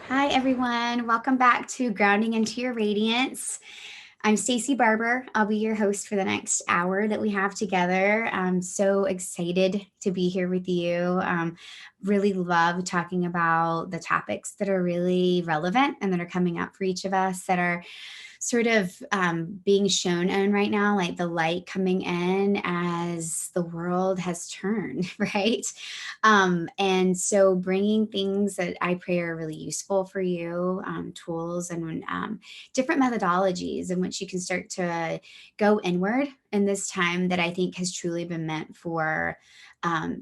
Hi, everyone. Welcome back to Grounding Into Your Radiance. I'm Stacie Barber. I'll be your host for the next hour that we have together. I'm so excited to be here with you. Really love talking about the topics that are really relevant and that are coming up for each of us, that are sort of being shown on right now, like the light coming in as the world has turned, right? And so bringing things that I pray are really useful for you, tools and different methodologies in which you can start to go inward in this time that I think has truly been meant for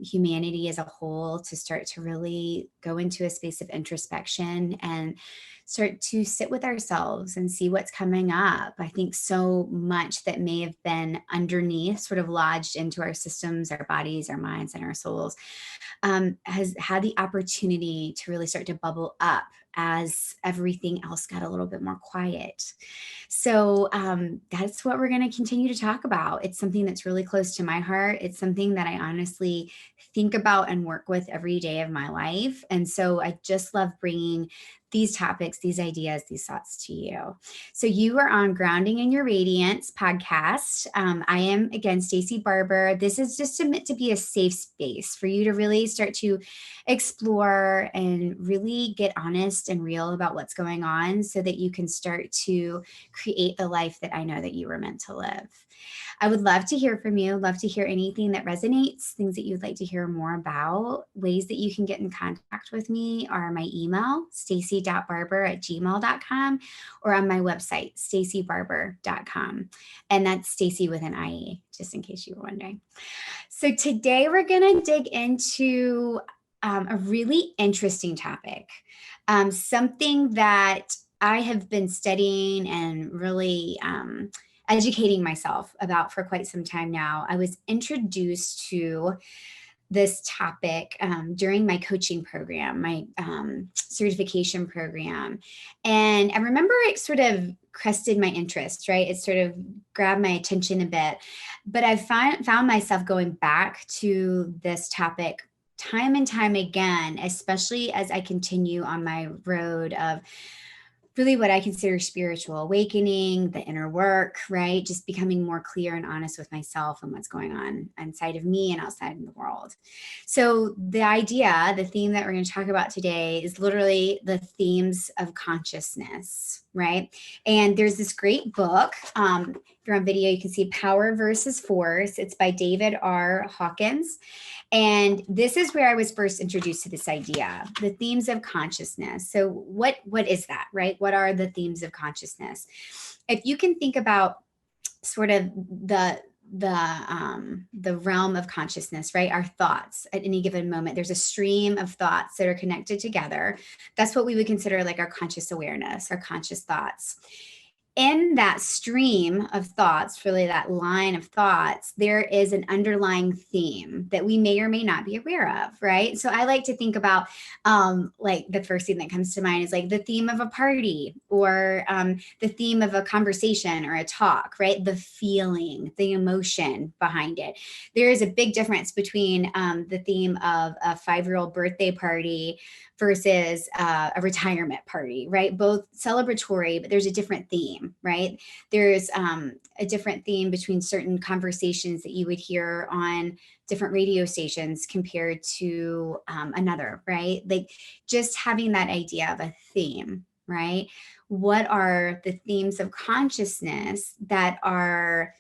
humanity as a whole, to start to really go into a space of introspection and start to sit with ourselves and see what's coming up. I think so much that may have been underneath, sort of lodged into our systems, our bodies, our minds, and our souls, has had the opportunity to really start to bubble up as everything else got a little bit more quiet. So that's what we're going to continue to talk about. It's something that's really close to my heart. It's something that I honestly think about and work with every day of my life. And so I just love bringing these topics, these ideas, these thoughts to you. So you are on Grounding in Your Radiance podcast. I am, again, Stacie Barber. This is just meant to be a safe space for you to really start to explore and really get honest and real about what's going on, so that you can start to create the life that I know that you were meant to live. I would love to hear from you, love to hear anything that resonates, things that you'd like to hear more about. Ways that you can get in contact with me are my email, stacie.barber@gmail.com, or on my website, staciebarber.com. And that's Stacie with an IE, just in case you were wondering. So today we're going to dig into a really interesting topic, something that I have been studying and really educating myself about for quite some time now. I was introduced to this topic during my coaching program, my certification program. And I remember it sort of crested my interest, right? It sort of grabbed my attention a bit. But I found myself going back to this topic time and time again, especially as I continue on my road of really what I consider spiritual awakening, the inner work, right? Just becoming more clear and honest with myself and what's going on inside of me and outside in the world. So the theme that we're going to talk about today is literally the themes of consciousness, right? And there's this great book. If you're on video, you can see Power versus Force. It's by David R. Hawkins. And this is where I was first introduced to this idea, the themes of consciousness. So what is that, right? What are the themes of consciousness? If you can think about sort of the realm of consciousness, right? Our thoughts at any given moment, there's a stream of thoughts that are connected together. That's what we would consider like our conscious awareness, our conscious thoughts. In that stream of thoughts, really that line of thoughts, there is an underlying theme that we may or may not be aware of, right? So I like to think about like the first thing that comes to mind is like the theme of a party, or the theme of a conversation or a talk, right? The feeling, the emotion behind it. There is a big difference between the theme of a 5-year-old birthday party versus a retirement party, right? Both celebratory, but there's a different theme, right? There's a different theme between certain conversations that you would hear on different radio stations compared to another, right? Like just having that idea of a theme, right? What are the themes of consciousness that are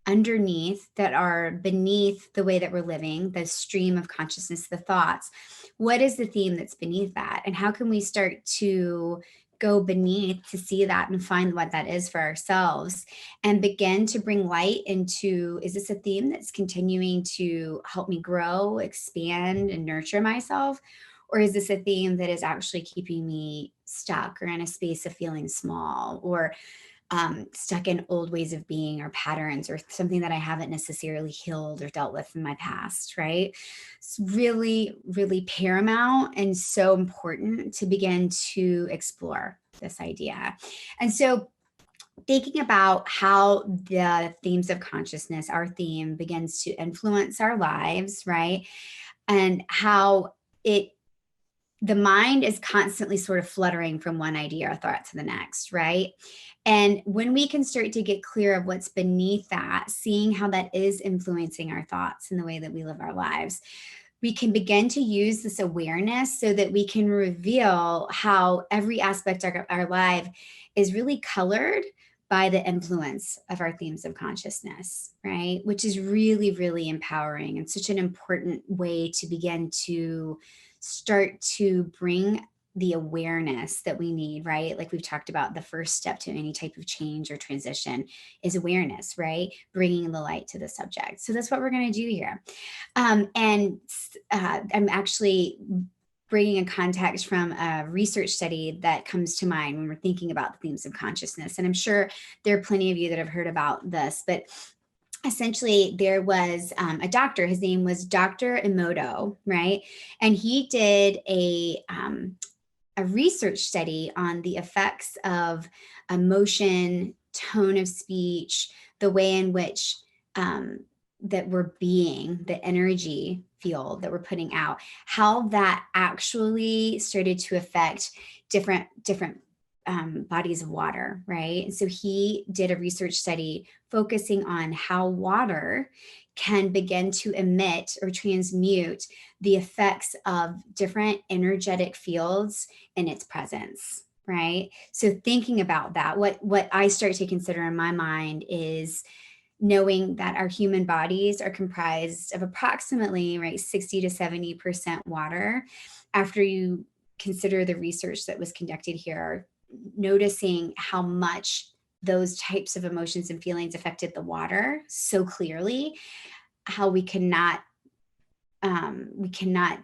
underneath, that are beneath the way that we're living, the stream of consciousness, the thoughts? What is the theme that's beneath that? And how can we start to go beneath to see that and find what that is for ourselves and begin to bring light into, is this a theme that's continuing to help me grow, expand, and nurture myself? Or is this a theme that is actually keeping me stuck or in a space of feeling small, or stuck in old ways of being or patterns, or something that I haven't necessarily healed or dealt with in my past, right? It's really, really paramount and so important to begin to explore this idea. And so thinking about how the themes of consciousness, our theme, begins to influence our lives, right? And how the mind is constantly sort of fluttering from one idea or thought to the next, right? And when we can start to get clear of what's beneath that, seeing how that is influencing our thoughts and the way that we live our lives, we can begin to use this awareness so that we can reveal how every aspect of our life is really colored by the influence of our themes of consciousness, right? Which is really, really empowering and such an important way to begin to start to bring the awareness that we need, right? Like we've talked about, the first step to any type of change or transition is awareness, right? Bringing the light to the subject. So that's what we're going to do here. And I'm actually bringing a context from a research study that comes to mind when we're thinking about the themes of consciousness. And I'm sure there are plenty of you that have heard about this, but essentially there was a doctor, his name was Dr. Emoto, right? And he did a research study on the effects of emotion, tone of speech, the way in which that we're being, the energy field that we're putting out, how that actually started to affect different bodies of water, right? And so he did a research study focusing on how water can begin to emit or transmute the effects of different energetic fields in its presence, right? So thinking about that, what I start to consider in my mind is knowing that our human bodies are comprised of approximately, right, 60 to 70% water. After you consider the research that was conducted here, noticing how much those types of emotions and feelings affected the water so clearly, how we cannot not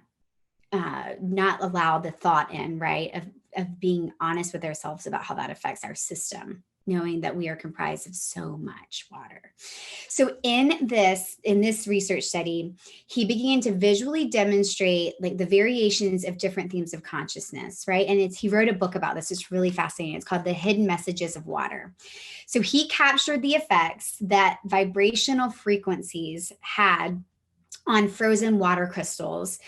allow the thought in, right, of being honest with ourselves about how that affects our system, knowing that we are comprised of so much water. So in this research study, he began to visually demonstrate like the variations of different themes of consciousness, right? And he wrote a book about this. It's really fascinating. It's called The Hidden Messages of Water. So he captured the effects that vibrational frequencies had on frozen water crystals,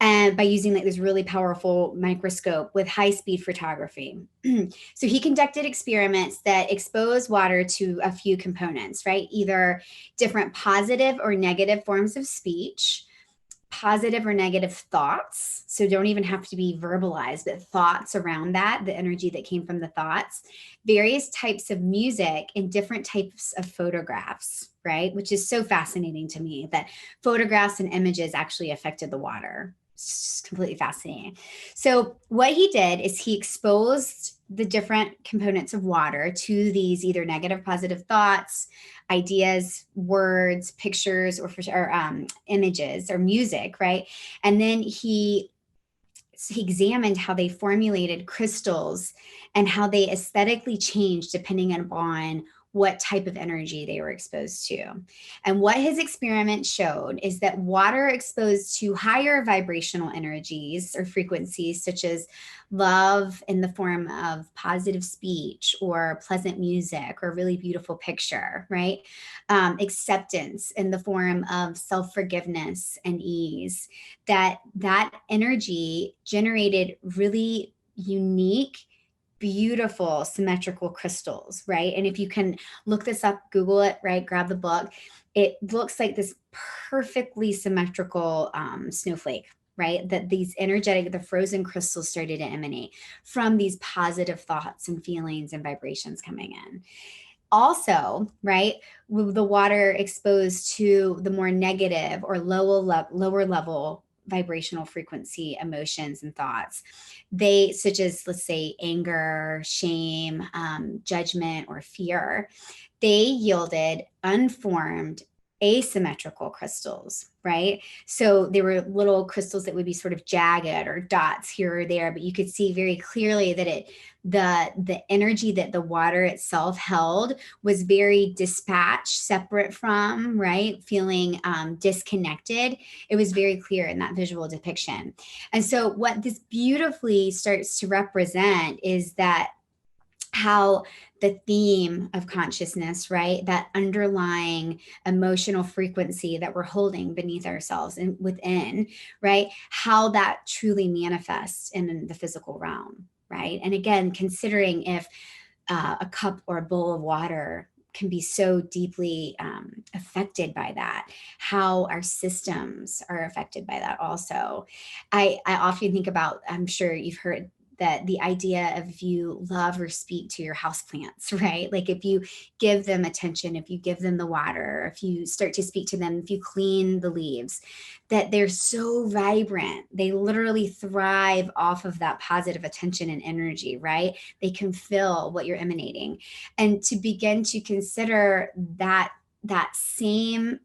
and by using like this really powerful microscope with high-speed photography. So he conducted experiments that expose water to a few components, right? Either different positive or negative forms of speech, positive or negative thoughts. So don't even have to be verbalized, but thoughts around that, the energy that came from the thoughts, various types of music, and different types of photographs, right? Which is so fascinating to me that photographs and images actually affected the water. It's just completely fascinating. So what he did is he exposed the different components of water to these either negative, positive thoughts, ideas, words, pictures, or images or music, right? And then he examined how they formulated crystals and how they aesthetically changed depending upon what type of energy they were exposed to. And what his experiment showed is that water exposed to higher vibrational energies or frequencies, such as love in the form of positive speech or pleasant music or really beautiful picture, right? Acceptance in the form of self-forgiveness and ease, that energy generated really unique, beautiful symmetrical crystals, right? And if you can look this up, Google it, right? Grab the book. It looks like this perfectly symmetrical snowflake, right? That these energetic, the frozen crystals started to emanate from these positive thoughts and feelings and vibrations coming in. Also, right, with the water exposed to the more negative or lower level vibrational frequency emotions and thoughts. They, such as, let's say, anger, shame, judgment, or fear, they yielded unformed asymmetrical crystals, right? So they were little crystals that would be sort of jagged or dots here or there, but you could see very clearly that the energy that the water itself held was very dispatched, separate from, right? Feeling disconnected. It was very clear in that visual depiction. And so what this beautifully starts to represent is that how the theme of consciousness, right, that underlying emotional frequency that we're holding beneath ourselves and within, right, how that truly manifests in the physical realm, right? And again, considering if a cup or a bowl of water can be so deeply affected by that, how our systems are affected by that also. I often think about, I'm sure you've heard that the idea of if you love or speak to your houseplants, right? Like if you give them attention, if you give them the water, if you start to speak to them, if you clean the leaves, that they're so vibrant. They literally thrive off of that positive attention and energy, right? They can feel what you're emanating. And to begin to consider that same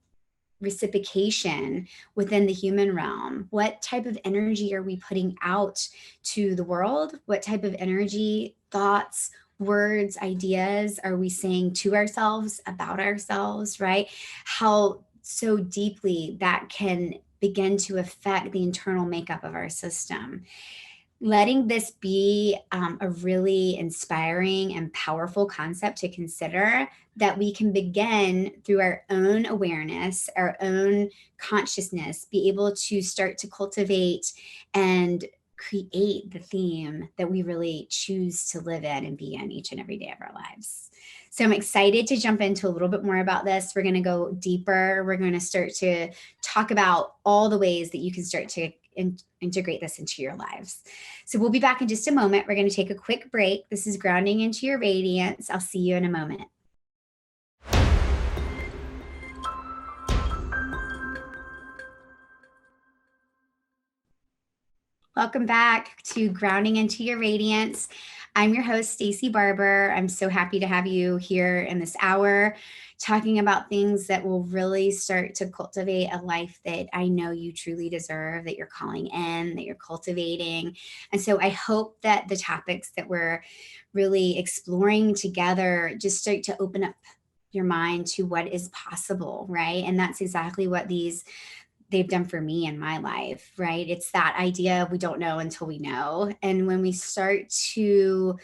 reciprocation within the human realm. What type of energy are we putting out to the world? What type of energy, thoughts, words, ideas are we saying to ourselves, about ourselves, right? How so deeply that can begin to affect the internal makeup of our system. Letting this be a really inspiring and powerful concept to consider, that we can begin through our own awareness, our own consciousness, be able to start to cultivate and create the theme that we really choose to live in and be in each and every day of our lives. So I'm excited to jump into a little bit more about this. We're going to go deeper. We're going to start to talk about all the ways that you can start to integrate this into your lives. So we'll be back in just a moment. We're going to take a quick break. This is Grounding Into Your Radiance. I'll see you in a moment. Welcome back to Grounding Into Your Radiance. I'm your host, Stacie Barber. I'm so happy to have you here in this hour, talking about things that will really start to cultivate a life that I know you truly deserve, that you're calling in, that you're cultivating. And so I hope that the topics that we're really exploring together just start to open up your mind to what is possible, right? And that's exactly what they've done for me in my life, right? It's that idea of we don't know until we know. And when we start to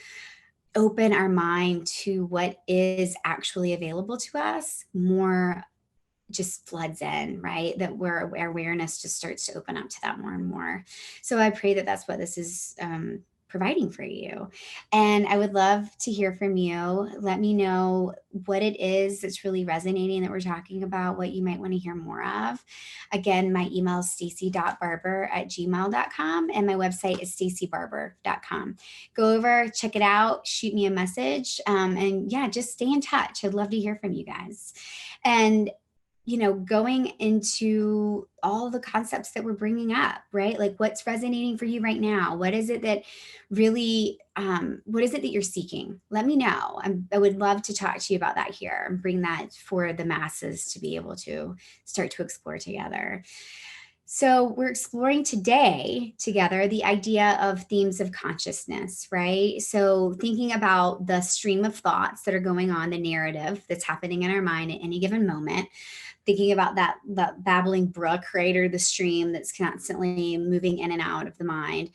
open our mind to what is actually available to us, more just floods in, right? That our awareness just starts to open up to that more and more. So I pray that that's what this is providing for you. And I would love to hear from you. Let me know what it is that's really resonating that we're talking about, what you might want to hear more of. Again, my email is stacie.barber@gmail.com and my website is staciebarber.com. Go over, check it out, shoot me a message. And yeah, just stay in touch. I'd love to hear from you guys. And going into all the concepts that we're bringing up, right? Like what's resonating for you right now? What is it that really, what is it that you're seeking? Let me know. I would love to talk to you about that here and bring that for the masses to be able to start to explore together. So we're exploring today together the idea of themes of consciousness, right? So thinking about the stream of thoughts that are going on, the narrative that's happening in our mind at any given moment, thinking about that babbling brook, right? Or the stream that's constantly moving in and out of the mind.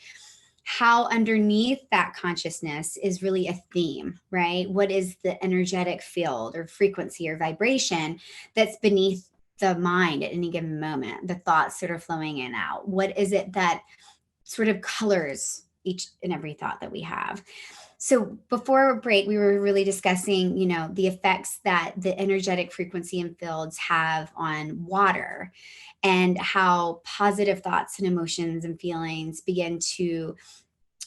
How underneath that consciousness is really a theme, right? What is the energetic field or frequency or vibration that's beneath the mind at any given moment, the thoughts that are flowing in and out? What is it that sort of colors each and every thought that we have? So before break, we were really discussing, the effects that the energetic frequency and fields have on water and how positive thoughts and emotions and feelings begin to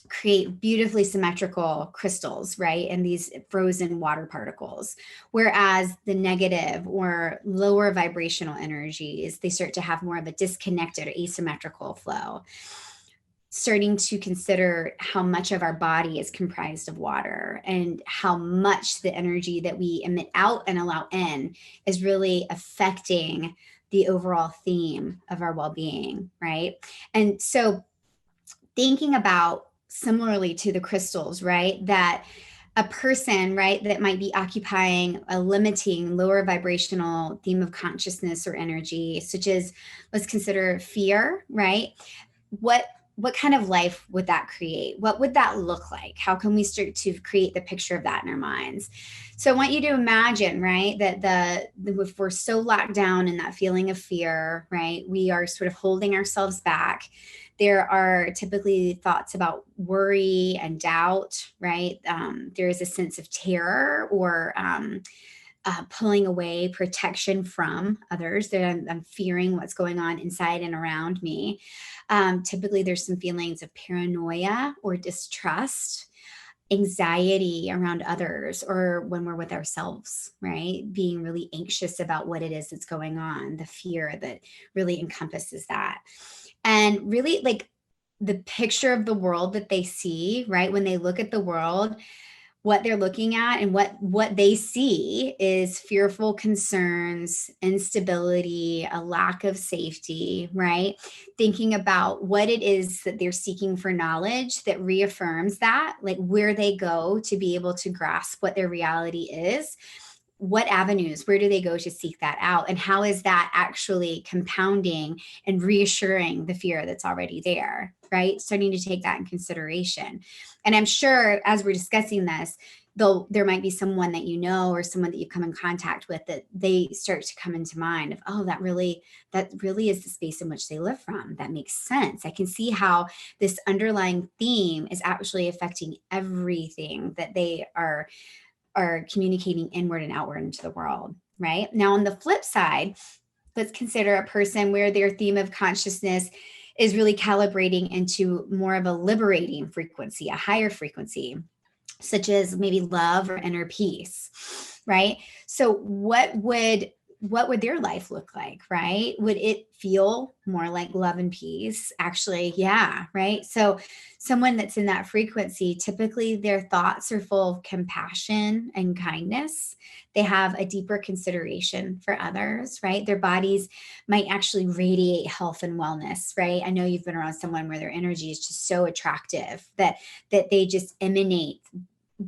create beautifully symmetrical crystals, right? And these frozen water particles. Whereas the negative or lower vibrational energies, they start to have more of a disconnected or asymmetrical flow. Starting to consider how much of our body is comprised of water and how much the energy that we emit out and allow in is really affecting the overall theme of our well-being, right? And so thinking about similarly to the crystals, right, that a person, right, that might be occupying a limiting lower vibrational theme of consciousness or energy, such as, let's consider fear, right? What kind of life would that create? What would that look like? How can we start to create the picture of that in our minds? So I want you to imagine, right, that if we're so locked down in that feeling of fear, right, we are sort of holding ourselves back. There are typically thoughts about worry and doubt, right? There is a sense of terror or pulling away, protection from others, that I'm fearing what's going on inside and around me. Typically, there's some feelings of paranoia or distrust, anxiety around others, or when we're with ourselves, right? Being really anxious about what it is that's going on, the fear that really encompasses that. And really, like, the picture of the world that they see, right? When they look at the world, what they're looking at and what they see is fearful concerns, instability, a lack of safety, right? Thinking about what it is that they're seeking for knowledge that reaffirms that, like where they go to be able to grasp what their reality is. What avenues, where do they go to seek that out? And how is that actually compounding and reassuring the fear that's already there, right? Starting to take that in consideration. And I'm sure as we're discussing this, though, there might be someone that you know or someone that you come in contact with that they start to come into mind of, oh, that really is the space in which they live from. That makes sense. I can see how this underlying theme is actually affecting everything that they are communicating inward and outward into the world, right? Now, on the flip side, let's consider a person where their theme of consciousness is really calibrating into more of a liberating frequency, a higher frequency, such as maybe love or inner peace, right? So what would their life look like, right? Would it feel more like love and peace? Actually, yeah, right? So someone that's in that frequency, typically their thoughts are full of compassion and kindness. They have a deeper consideration for others, right? Their bodies might actually radiate health and wellness, right? I know you've been around someone where their energy is just so attractive that they just emanate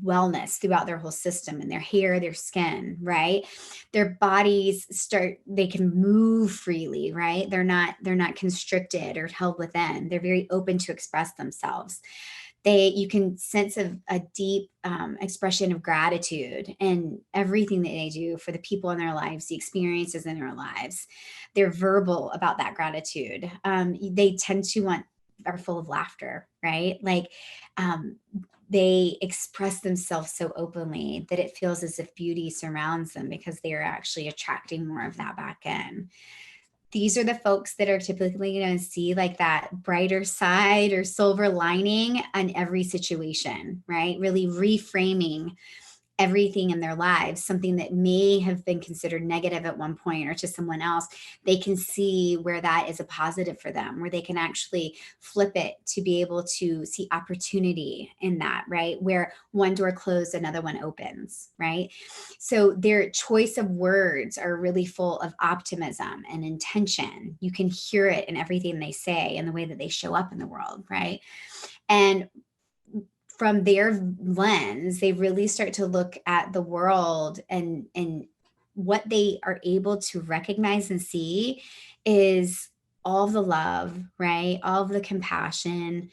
wellness throughout their whole system, and their hair, their skin, right? Their bodies they can move freely, right? They're not constricted or held within. They're very open to express themselves. You can sense a deep expression of gratitude in everything that they do for the people in their lives, the experiences in their lives. They're verbal about that gratitude. They tend to are full of laughter, right? Like, they express themselves so openly that it feels as if beauty surrounds them because they are actually attracting more of that back in. These are the folks that are typically going to see like that brighter side or silver lining on every situation, right? Really reframing everything in their lives, something that may have been considered negative at one point or to someone else, they can see where that is a positive for them, where they can actually flip it to be able to see opportunity in that, right? Where one door closed, another one opens, right? So their choice of words are really full of optimism and intention. You can hear it in everything they say and the way that they show up in the world, right? And from their lens, they really start to look at the world, and what they are able to recognize and see is all the love, right? All of the compassion,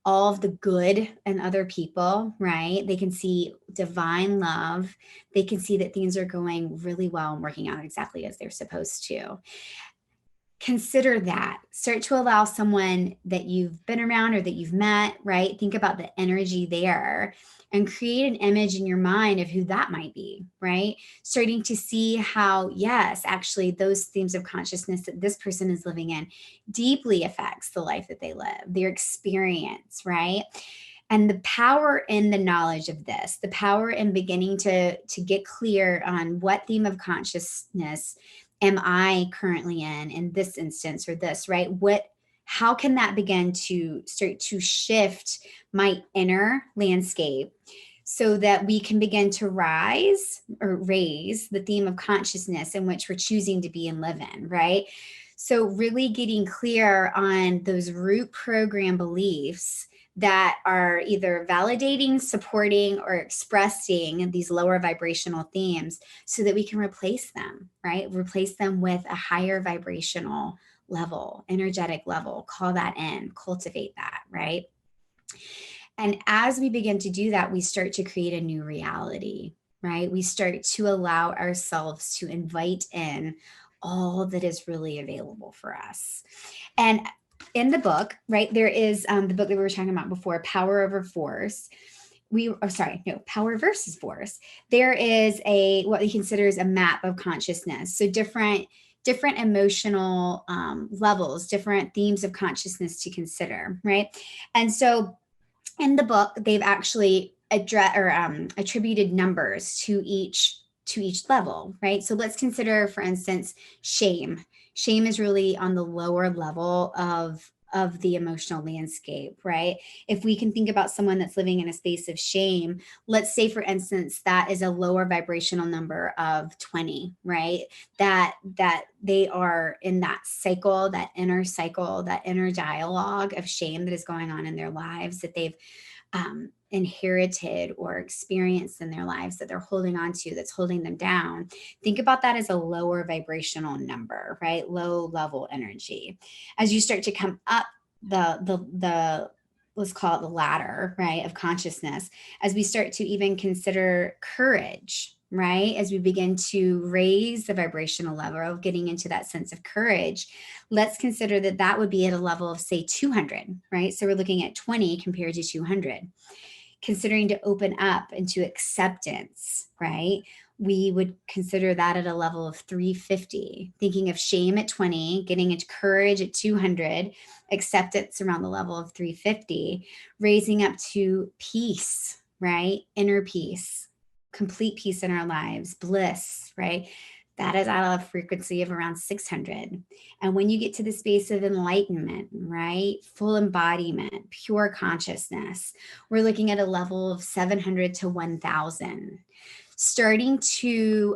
all of the good in other people, right? They can see divine love. They can see that things are going really well and working out exactly as they're supposed to. Consider that. Start to allow someone that you've been around or that you've met, right? Think about the energy there and create an image in your mind of who that might be, right? Starting to see how, yes, actually those themes of consciousness that this person is living in deeply affects the life that they live, their experience, right? And the power in the knowledge of this, the power in beginning to get clear on what theme of consciousness am I currently in this instance or this, right? How can that begin to start to shift my inner landscape so that we can begin to rise or raise the theme of consciousness in which we're choosing to be and live in, right? So really getting clear on those root program beliefs that are either validating, supporting, or expressing these lower vibrational themes so that we can replace them, right? Replace them with a higher vibrational level, energetic level, call that in, cultivate that, right? And as we begin to do that, we start to create a new reality, right? We start to allow ourselves to invite in all that is really available for us. And in the book, right, there is the book that we were talking about before, Power Over Force. Power versus Force. There is what he considers a map of consciousness. So different emotional levels, different themes of consciousness to consider, right? And so in the book, they've actually attributed numbers to each level, right? So let's consider, for instance, shame. Shame is really on the lower level of the emotional landscape, right? If we can think about someone that's living in a space of shame, let's say, for instance, that is a lower vibrational number of 20, right? That they are in that cycle, that inner dialogue of shame that is going on in their lives that they've inherited or experienced in their lives that they're holding on to, that's holding them down. Think about that as a lower vibrational number, right? Low level energy. As you start to come up the let's call it the ladder, right, of consciousness, as we start to even consider courage, right? As we begin to raise the vibrational level of getting into that sense of courage, let's consider that would be at a level of, say, 200, right? So we're looking at 20 compared to 200. Considering to open up into acceptance, right? We would consider that at a level of 350. Thinking of shame at 20, getting into courage at 200, acceptance around the level of 350, raising up to peace, right? Inner peace, complete peace in our lives, bliss, right? That is at a frequency of around 600. And when you get to the space of enlightenment, right? Full embodiment, pure consciousness, we're looking at a level of 700 to 1000. Starting to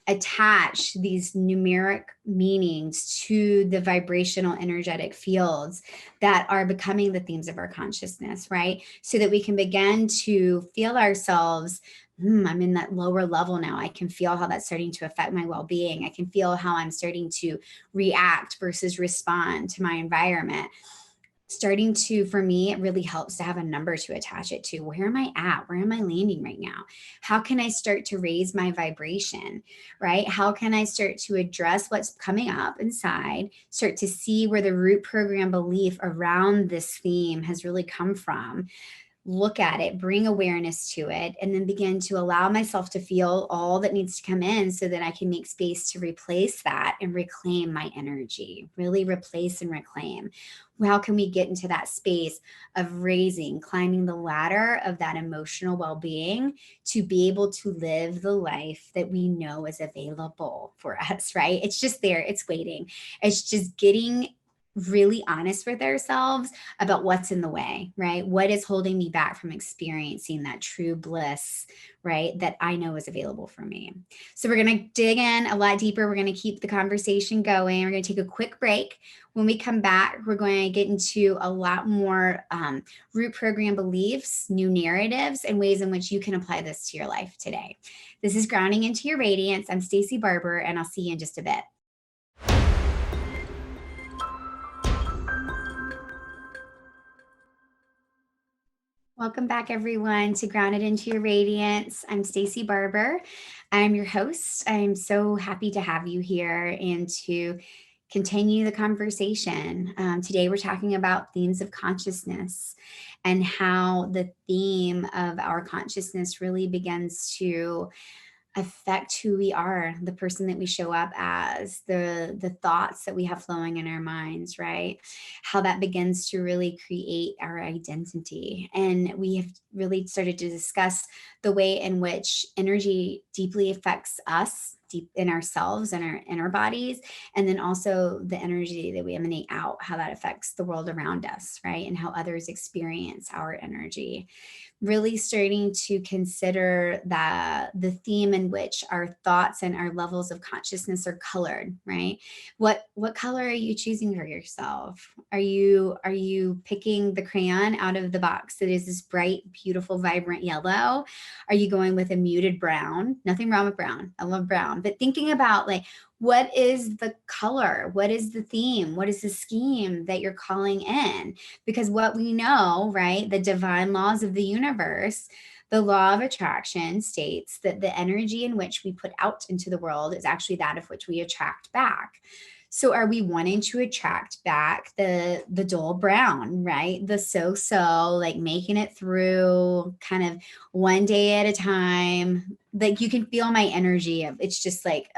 attach these numeric meanings to the vibrational energetic fields that are becoming the themes of our consciousness, right? So that we can begin to feel ourselves, I'm in that lower level now. I can feel how that's starting to affect my well-being. I can feel how I'm starting to react versus respond to my environment. For me, it really helps to have a number to attach it to. Where am I at? Where am I landing right now? How can I start to raise my vibration, right? How can I start to address what's coming up inside, start to see where the root program belief around this theme has really come from? Look at it, bring awareness to it, and then begin to allow myself to feel all that needs to come in so that I can make space to replace that and reclaim my energy, really replace and reclaim. How can we get into that space of raising, climbing the ladder of that emotional well-being to be able to live the life that we know is available for us, right? It's just there, it's waiting. It's just getting really honest with ourselves about what's in the way, right? What is holding me back from experiencing that true bliss, right? That I know is available for me. So we're going to dig in a lot deeper. We're going to keep the conversation going. We're going to take a quick break. When we come back, we're going to get into a lot more root program beliefs, new narratives, and ways in which you can apply this to your life today. This is Grounding Into Your Radiance. I'm Stacie Barber, and I'll see you in just a bit. Welcome back, everyone, to Grounded Into Your Radiance. I'm Stacie Barber. I'm your host. I'm so happy to have you here and to continue the conversation. Today, we're talking about themes of consciousness and how the theme of our consciousness really begins to affect who we are, the person that we show up as, the thoughts that we have flowing in our minds, right? How that begins to really create our identity. And we have really started to discuss the way in which energy deeply affects us, deep in ourselves and in our bodies, and then also the energy that we emanate out, how that affects the world around us, right? And how others experience our energy. Really starting to consider that the theme in which our thoughts and our levels of consciousness are colored, right? What color are you choosing for yourself? Are you picking the crayon out of the box that is this bright, beautiful, vibrant yellow? Are you going with a muted brown? Nothing wrong with brown. I love brown. But thinking about, like, what is the color? What is the theme? What is the scheme that you're calling in? Because what we know, right, the divine laws of the universe, the law of attraction states that the energy in which we put out into the world is actually that of which we attract back. So are we wanting to attract back the dull brown, right? The so-so, like making it through kind of one day at a time. Like, you can feel my energy of, it's just like,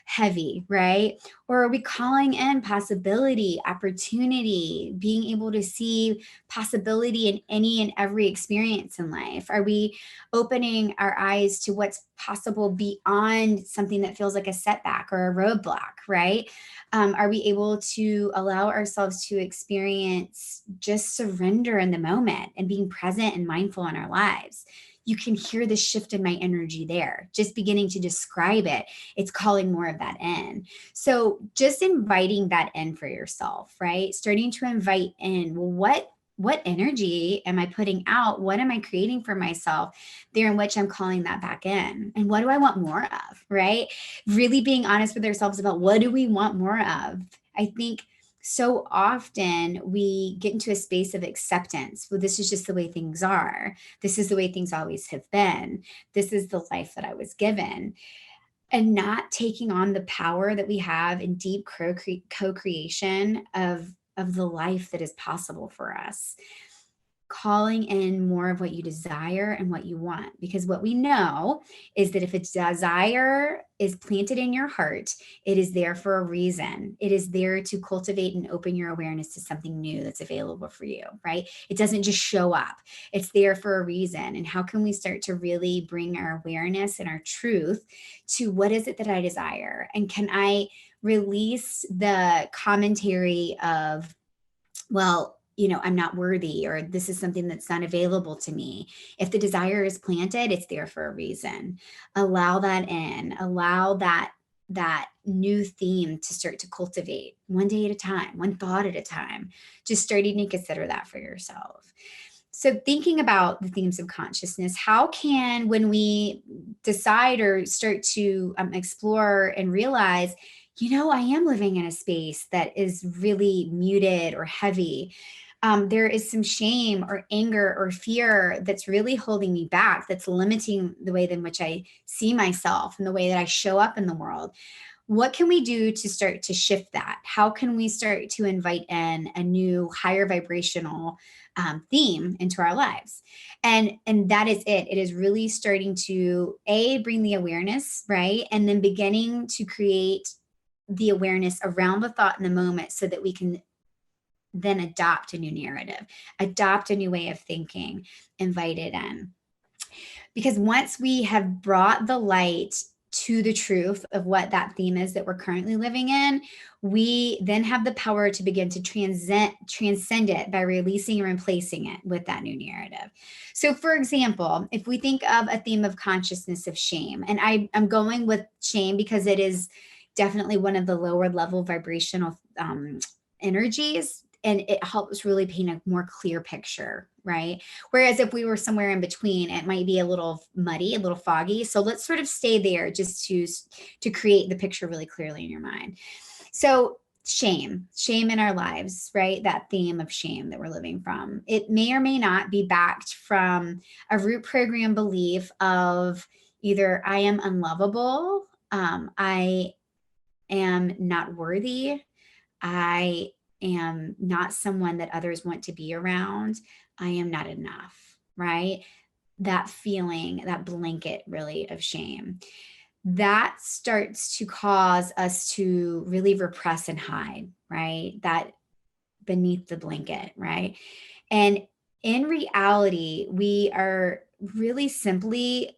heavy, right? Or are we calling in possibility, opportunity, being able to see possibility in any and every experience in life? Are we opening our eyes to what's possible beyond something that feels like a setback or a roadblock, right? Are we able to allow ourselves to experience just surrender in the moment and being present and mindful in our lives? You can hear the shift in my energy there. Just beginning to describe it, it's calling more of that in. So just inviting that in for yourself, right? Starting to invite in, well, what energy am I putting out? What am I creating for myself there in which I'm calling that back in? And what do I want more of, right? Really being honest with ourselves about what do we want more of? I think so often we get into a space of acceptance. Well, this is just the way things are. This is the way things always have been. This is the life that I was given. And not taking on the power that we have in deep co-creation of the life that is possible for us. Calling in more of what you desire and what you want. Because what we know is that if a desire is planted in your heart, it is there for a reason. It is there to cultivate and open your awareness to something new that's available for you, right? It doesn't just show up. It's there for a reason. And how can we start to really bring our awareness and our truth to what is it that I desire? And can I release the commentary of, well, I'm not worthy, or this is something that's not available to me. If the desire is planted, it's there for a reason. Allow that in, allow that new theme to start to cultivate one day at a time, one thought at a time, just starting to consider that for yourself. So thinking about the themes of consciousness, how can, when we decide or start to explore and realize, I am living in a space that is really muted or heavy. There is some shame or anger or fear that's really holding me back, that's limiting the way in which I see myself and the way that I show up in the world. What can we do to start to shift that? How can we start to invite in a new, higher vibrational theme into our lives? And that is it. It is really starting to bring the awareness, right? And then beginning to create the awareness around the thought in the moment so that we can then adopt a new narrative, adopt a new way of thinking, invite it in. Because once we have brought the light to the truth of what that theme is that we're currently living in, we then have the power to begin to transcend it by releasing and replacing it with that new narrative. So for example, if we think of a theme of consciousness of shame, and I'm going with shame because it is definitely one of the lower level vibrational energies, and it helps really paint a more clear picture, right? Whereas if we were somewhere in between, it might be a little muddy, a little foggy. So let's sort of stay there just to create the picture really clearly in your mind. So shame in our lives, right? That theme of shame that we're living from. It may or may not be backed from a root program belief of either I am unlovable, I am not worthy, I am not someone that others want to be around, I am not enough, right? that feeling, that blanket really of shame, that starts to cause us to really repress and hide, right? That beneath the blanket, right? And in reality, we are really simply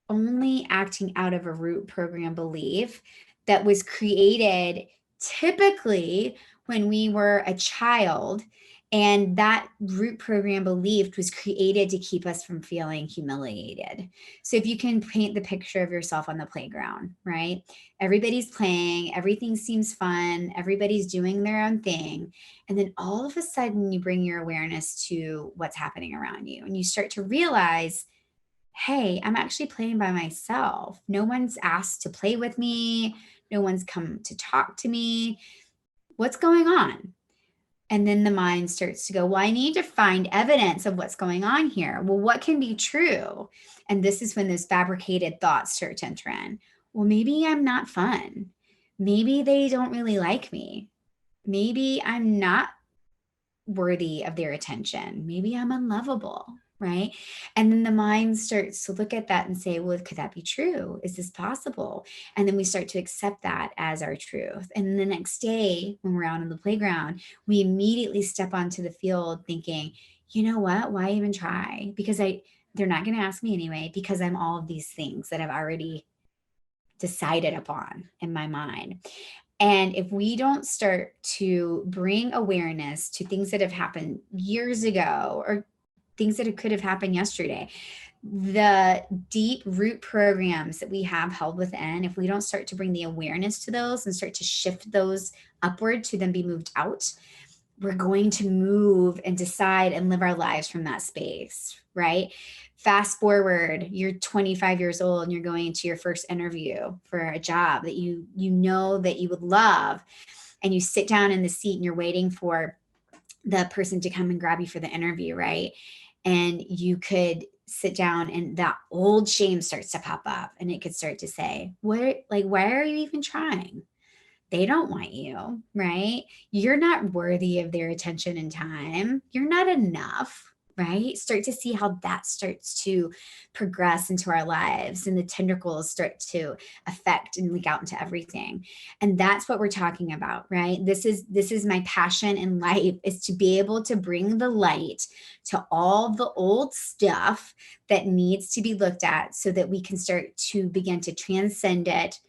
only acting out of a root program belief that was created typically when we were a child. And that root program belief was created to keep us from feeling humiliated. So if you can paint the picture of yourself on the playground, right? Everybody's playing, everything seems fun, everybody's doing their own thing. And then all of a sudden you bring your awareness to what's happening around you and you start to realize, hey, I'm actually playing by myself. No one's asked to play with me. No one's come to talk to me. What's going on? And then the mind starts to go, well, I need to find evidence of what's going on here. Well, what can be true? And this is when those fabricated thoughts start to enter in. Well, maybe I'm not fun. Maybe they don't really like me. Maybe I'm not worthy of their attention. Maybe I'm unlovable, right? And then the mind starts to look at that and say, well, could that be true? Is this possible? And then we start to accept that as our truth. And the next day, when we're out on the playground, we immediately step onto the field thinking, you know what? Why even try? Because they're not going to ask me anyway, because I'm all of these things that I've already decided upon in my mind. And if we don't start to bring awareness to things that have happened years ago or things that could have happened yesterday, the deep root programs that we have held within, if we don't start to bring the awareness to those and start to shift those upward to then be moved out, we're going to move and decide and live our lives from that space, right? Fast forward, you're 25 years old and you're going into your first interview for a job that you know that you would love, and you sit down in the seat and you're waiting for the person to come and grab you for the interview, right? And you could sit down and that old shame starts to pop up and it could start to say, what, like, why are you even trying? They don't want you, right? You're not worthy of their attention and time. You're not enough, right? Start to see how that starts to progress into our lives and the tentacles start to affect and leak out into everything. And that's what we're talking about, right? This is my passion in life, is to be able to bring the light to all the old stuff that needs to be looked at so that we can start to begin to transcend it,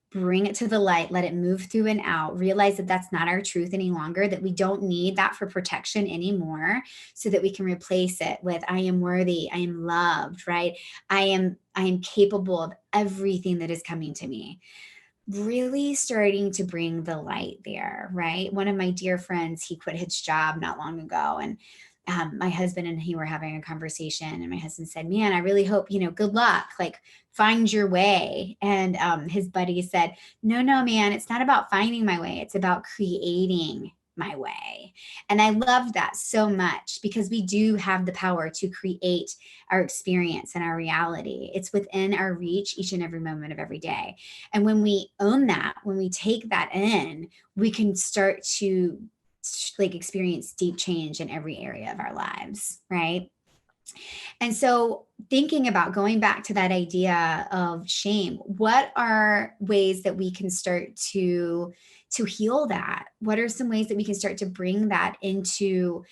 bring it to the light, let it move through and out, realize that that's not our truth any longer, that we don't need that for protection anymore, so that we can replace it with, I am worthy, I am loved, right? I am capable of everything that is coming to me. Really starting to bring the light there, right? One of my dear friends, he quit his job not long ago, and my husband and he were having a conversation, and my husband said, man, I really hope, good luck, like find your way. And his buddy said, no, man, it's not about finding my way. It's about creating my way. And I love that so much, because we do have the power to create our experience and our reality. It's within our reach each and every moment of every day. And when we own that, when we take that in, we can start to experience deep change in every area of our lives, right? And so thinking about going back to that idea of shame, what are ways that we can start to heal that? What are some ways that we can start to bring that into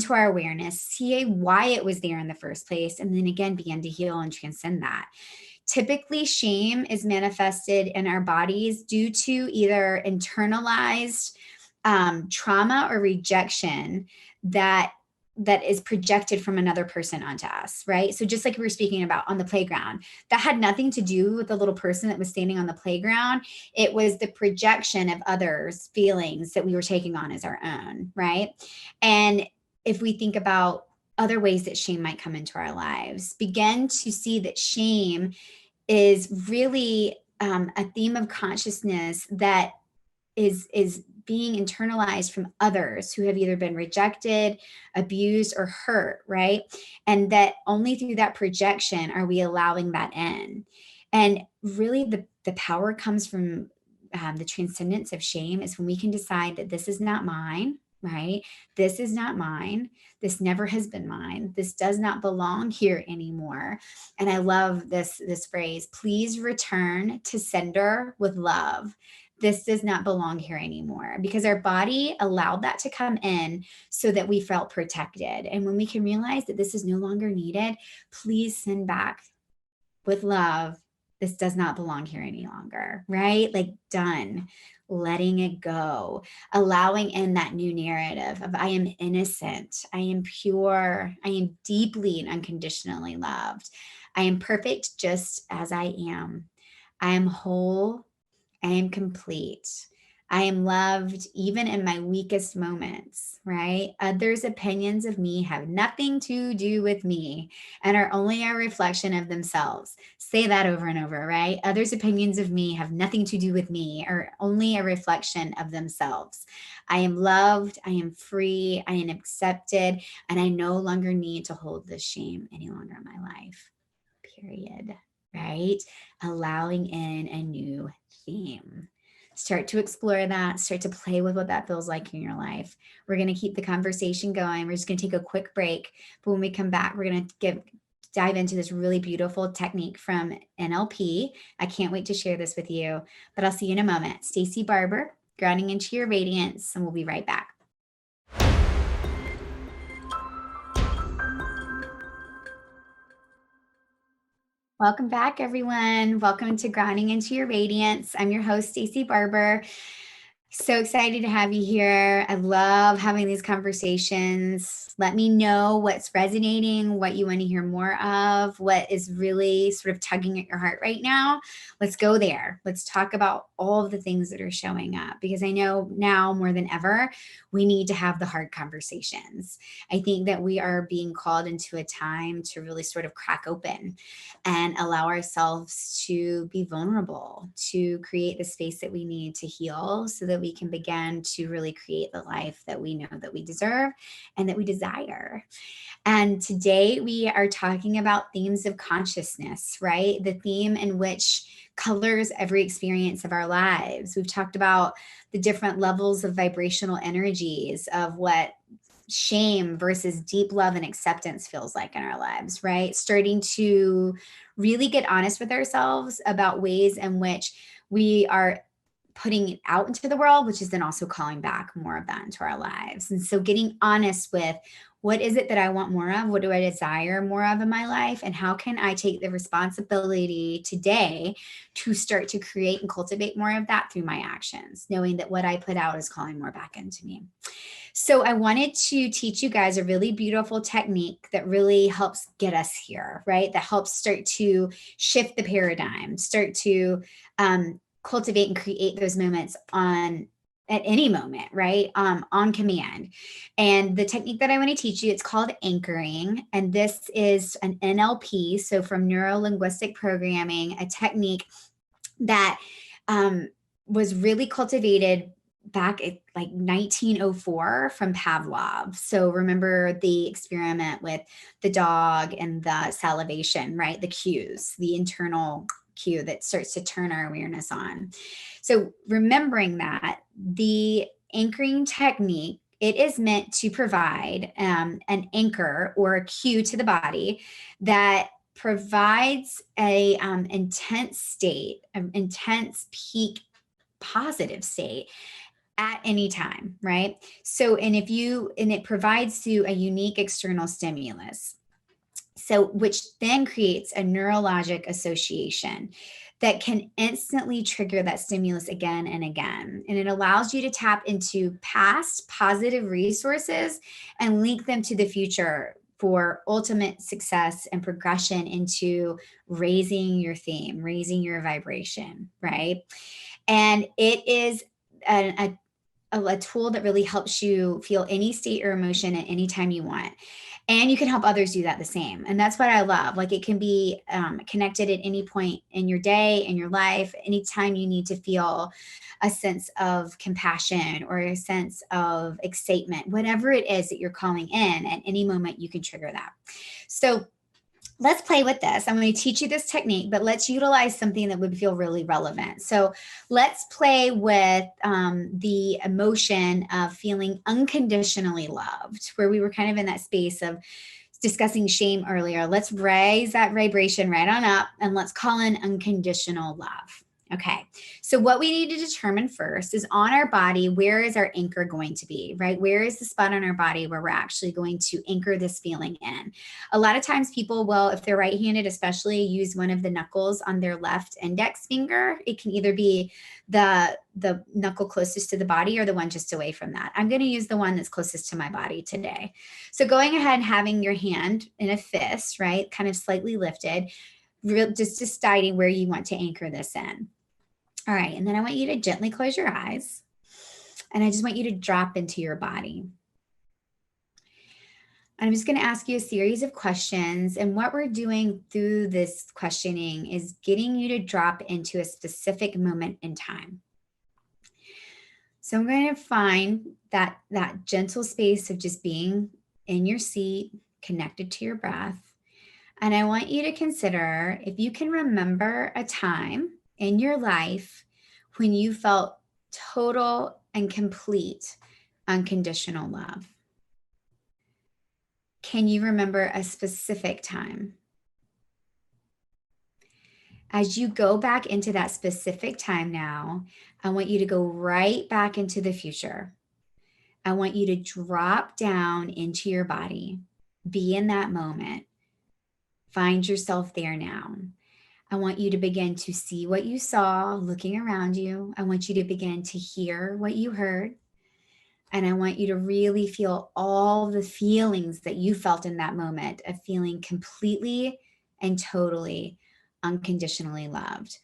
our awareness, see why it was there in the first place, and then again begin to heal and transcend that? Typically, shame is manifested in our bodies due to either internalized trauma or rejection that is projected from another person onto us, right? So just like we were speaking about on the playground, that had nothing to do with the little person that was standing on the playground. It was the projection of others' feelings that we were taking on as our own, right? And if we think about other ways that shame might come into our lives, begin to see that shame is really a theme of consciousness that is being internalized from others who have either been rejected, abused, or hurt, right? And that only through that projection are we allowing that in. And really the power comes from the transcendence of shame, is when we can decide that this is not mine. right? This is not mine. This never has been mine. This does not belong here anymore. And I love this phrase, please return to sender with love. This does not belong here anymore, because our body allowed that to come in so that we felt protected. And when we can realize that this is no longer needed, please send back with love. This does not belong here any longer, right? Like, done. Letting it go, allowing in that new narrative of I am innocent, I am pure, I am deeply and unconditionally loved. I am perfect just as I am. I am whole. I am complete. I am loved even in my weakest moments, right? Others' opinions of me have nothing to do with me and are only a reflection of themselves. Say that over and over, right? Others' opinions of me have nothing to do with me, or only a reflection of themselves. I am loved, I am free, I am accepted, and I no longer need to hold this shame any longer in my life. Period. Right? Allowing in a new theme. Start to explore that, start to play with what that feels like in your life. We're going to keep the conversation going. We're just going to take a quick break. But when we come back, we're going to dive into this really beautiful technique from NLP. I can't wait to share this with you, but I'll see you in a moment. Stacie Barber, Grounding Into Your Radiance, and we'll be right back. Welcome back, everyone. Welcome to Grounding Into Your Radiance. I'm your host, Stacie Barber. So excited to have you here. I love having these conversations. Let me know what's resonating, what you want to hear more of, what is really sort of tugging at your heart right now. Let's go there. Let's talk about all of the things that are showing up, because I know now more than ever, we need to have the hard conversations. I think that we are being called into a time to really sort of crack open and allow ourselves to be vulnerable, to create the space that we need to heal so that we can begin to really create the life that we know that we deserve and that we desire. And today we are talking about themes of consciousness, right? The theme in which colors every experience of our lives. We've talked about the different levels of vibrational energies of what shame versus deep love and acceptance feels like in our lives, right? Starting to really get honest with ourselves about ways in which we are putting it out into the world, which is then also calling back more of that into our lives. And so getting honest with, what is it that I want more of? What do I desire more of in my life? And how can I take the responsibility today to start to create and cultivate more of that through my actions, knowing that what I put out is calling more back into me. So I wanted to teach you guys a really beautiful technique that really helps get us here, right? That helps start to shift the paradigm, start to cultivate and create those moments at any moment, right? On command. And the technique that I want to teach you, it's called anchoring. And this is an NLP, so from neuro linguistic programming, a technique that was really cultivated back at like 1904 from Pavlov. So remember the experiment with the dog and the salivation, right? The cues, the internal cue that starts to turn our awareness on. So remembering that, the anchoring technique, it is meant to provide an anchor or a cue to the body that provides a intense state, an intense peak positive state at any time, right? So, and it provides you a unique external stimulus. So, which then creates a neurologic association that can instantly trigger that stimulus again and again. And it allows you to tap into past positive resources and link them to the future for ultimate success and progression into raising your theme, raising your vibration, right? And it is a tool that really helps you feel any state or emotion at any time you want. And you can help others do that the same. And that's what I love. Like, it can be connected at any point in your day, in your life, anytime you need to feel a sense of compassion or a sense of excitement, whatever it is that you're calling in, at any moment you can trigger that. So let's play with this. I'm going to teach you this technique, but let's utilize something that would feel really relevant. So let's play with the emotion of feeling unconditionally loved, where we were kind of in that space of discussing shame earlier. Let's raise that vibration right on up and let's call in unconditional love. Okay, so what we need to determine first is on our body, where is our anchor going to be, right? Where is the spot on our body where we're actually going to anchor this feeling in? A lot of times people will, if they're right-handed especially, use one of the knuckles on their left index finger. It can either be the knuckle closest to the body or the one just away from that. I'm going to use the one that's closest to my body today. So going ahead and having your hand in a fist, right, kind of slightly lifted, just deciding where you want to anchor this in. All right, and then I want you to gently close your eyes, and I just want you to drop into your body. I'm just going to ask you a series of questions, and what we're doing through this questioning is getting you to drop into a specific moment in time. So I'm going to find that gentle space of just being in your seat, connected to your breath. And I want you to consider if you can remember a time in your life when you felt total and complete unconditional love. Can you remember a specific time? As you go back into that specific time now, I want you to go right back into the future. I want you to drop down into your body, be in that moment, find yourself there now. I want you to begin to see what you saw looking around you. I want you to begin to hear what you heard. And I want you to really feel all the feelings that you felt in that moment of feeling completely and totally unconditionally loved.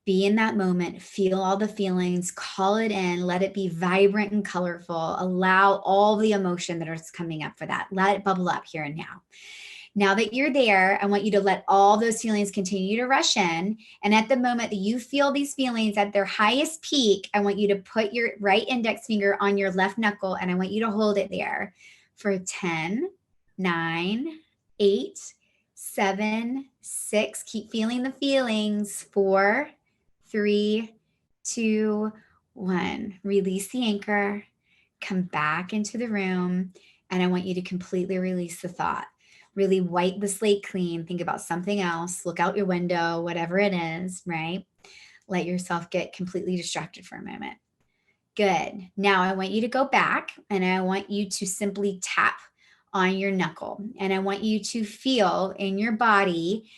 Be in that moment, feel all the feelings, call it in, let it be vibrant and colorful. Allow all the emotion that is coming up for that. Let it bubble up here and now. Now that you're there, I want you to let all those feelings continue to rush in. And at the moment that you feel these feelings at their highest peak, I want you to put your right index finger on your left knuckle, and I want you to hold it there for 10, 9, 8, 7, 6. Keep feeling the feelings. 4, 3, 2, 1. Release the anchor. Come back into the room. And I want you to completely release the thought. Really wipe the slate clean. Think about something else. Look out your window, whatever it is, right? Let yourself get completely distracted for a moment. Good. Now I want you to go back and I want you to simply tap on your knuckle. And I want you to feel in your body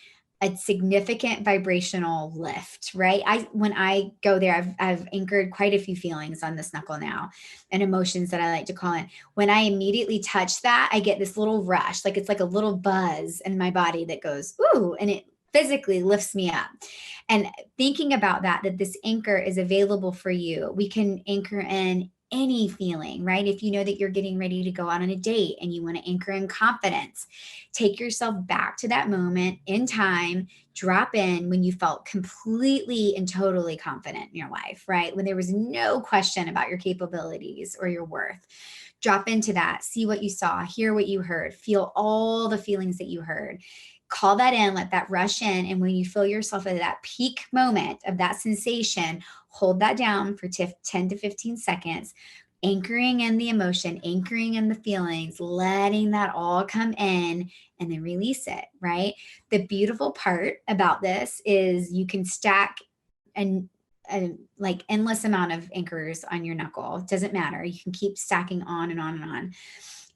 a significant vibrational lift, right? When I go there, I've anchored quite a few feelings on this knuckle now and emotions that I like to call in. When I immediately touch that, I get this little rush, like it's like a little buzz in my body that goes, ooh, and it physically lifts me up. And thinking about that this anchor is available for you. We can anchor in any feeling, right? If you know that you're getting ready to go out on a date and you want to anchor in confidence, take yourself back to that moment in time, drop in when you felt completely and totally confident in your life, right? When there was no question about your capabilities or your worth. Drop into that, see what you saw, hear what you heard, feel all the feelings that you heard. Call that in, let that rush in. And when you feel yourself at that peak moment of that sensation, hold that down for 10 to 15 seconds, anchoring in the emotion, anchoring in the feelings, letting that all come in and then release it, right? The beautiful part about this is you can stack a like endless amount of anchors on your knuckle. It doesn't matter. You can keep stacking on and on and on.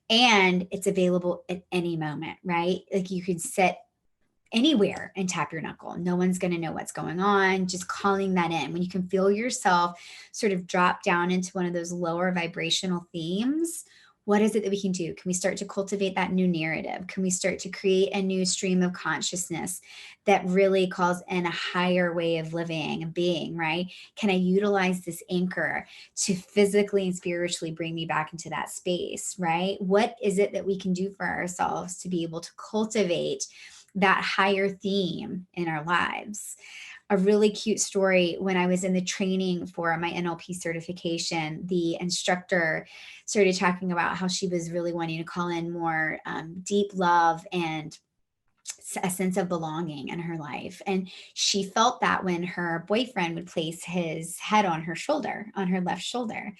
And it's available at any moment, right? Like you could sit anywhere and tap your knuckle. No one's going to know what's going on. Just calling that in. When you can feel yourself sort of drop down into one of those lower vibrational themes, what is it that we can do? Can we start to cultivate that new narrative? Can we start to create a new stream of consciousness that really calls in a higher way of living and being, right? Can I utilize this anchor to physically and spiritually bring me back into that space, right? What is it that we can do for ourselves to be able to cultivate that higher theme in our lives? A really cute story: when I was in the training for my NLP certification, the instructor started talking about how she was really wanting to call in more deep love and a sense of belonging in her life. And she felt that when her boyfriend would place his head on her shoulder, on her left shoulder.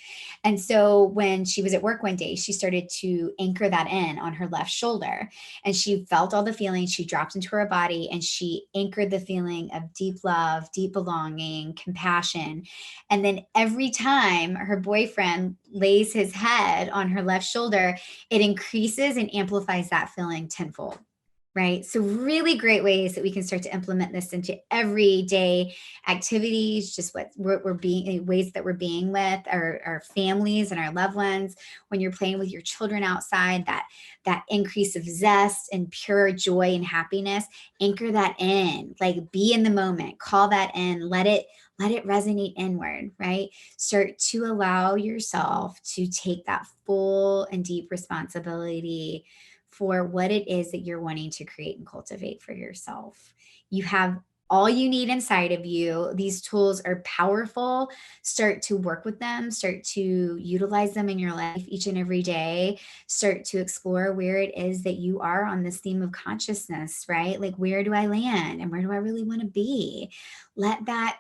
And so when she was at work one day, she started to anchor that in on her left shoulder. And she felt all the feelings. She dropped into her body and she anchored the feeling of deep love, deep belonging, compassion. And then every time her boyfriend lays his head on her left shoulder, it increases and amplifies that feeling tenfold. Right. So really great ways that we can start to implement this into everyday activities, just what we're being, ways that we're being with our families and our loved ones. When you're playing with your children outside, that increase of zest and pure joy and happiness, anchor that in, like be in the moment, call that in, let it resonate inward, right? Start to allow yourself to take that full and deep responsibility for what it is that you're wanting to create and cultivate for yourself. You have all you need inside of you. These tools are powerful. Start to work with them, start to utilize them in your life each and every day. Start to explore where it is that you are on this theme of consciousness, right? Like, where do I land and where do I really want to be? Let that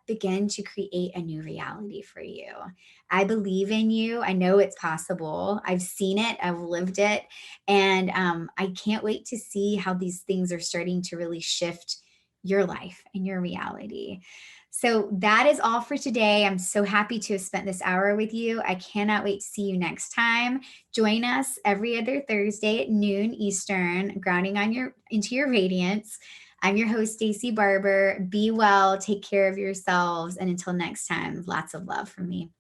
begin to create a new reality for you. I believe in you. I know it's possible. I've seen it. I've lived it. And I can't wait to see how these things are starting to really shift your life and your reality. So that is all for today. I'm so happy to have spent this hour with you. I cannot wait to see you next time. Join us every other Thursday at noon Eastern, grounding into your radiance. I'm your host, Stacie Barber. Be well, take care of yourselves, and until next time, lots of love from me.